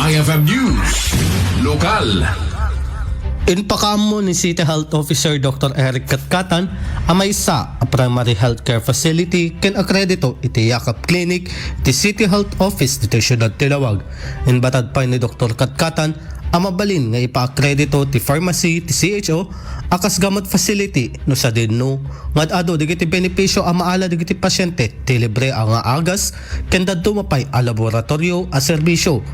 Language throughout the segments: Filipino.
IFM News. Lokal. Inpakamo ni City Health Officer Dr. Eric Katkatan ang may isa a primary healthcare facility ken akredito iti Yakap Clinic ti City Health Office dito Siyudad Tilawag. Inbatad pa ni Dr. Katkatan ang mabalin nga ipa-akredito ti pharmacy ti CHO akas gamot facility no sa dinno ngadado digiti benepisyo ang maala digiti pasyente ti libre ang agas ken dadto mapay a laboratorio a serbisyo.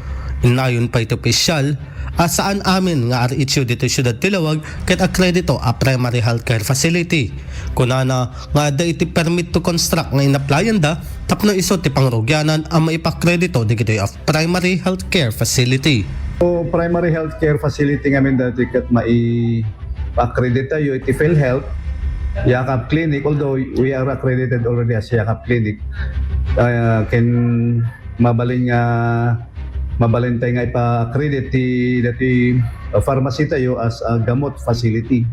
Inayon pa ito opisyal saan amin nga RHU dito Siyudad Tilawag ket akredito a primary healthcare facility. Kunana nga da iti permit to construct nga inaplayan da tapno iso ti pangrugyanan ang maipakredito digiti a primary healthcare facility. So, primary healthcare facility ngamin dati kat mai-accredit tayo iti PhilHealth, Yakap Clinic, although we are accredited already as Yakap Clinic. Ken mabalin tayo nga ipa-accredit dati pharmacy tayo as a gamot facility.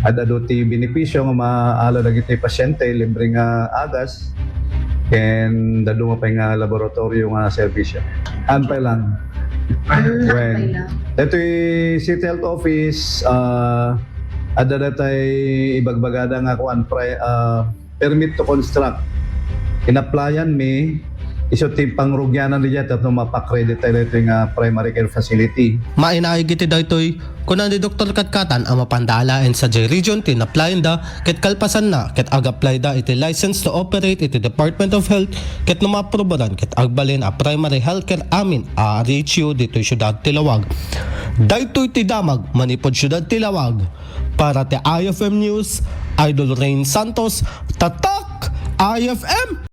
At ado ti benepisyo nga maala dagiti pasyente libre nga agas ken dadu mapay nga laboratorio nga serbisyo. Ampay lang. When ito yung City Health Office, ada na tayo ibagbagada nga kuan permit to construct. In-applyan mi, iso ti pangrugyanan niya tapos mapakredit tayo ito yung primary care facility. Mainaay giti daytoy kunan ni Dr. Katkatan ang mapandalaen sa J Region tinaplayan da ket kalpasan na ket ag-apply da iti license to operate iti Department of Health ket no maprobaran ket agbalin a primary healthcare amin a RHU dito Siyudad Tilawag. Daytoy ti damag manipod Siyudad Tilawag para ti IFM News, Idol Rain Santos, Tatak IFM.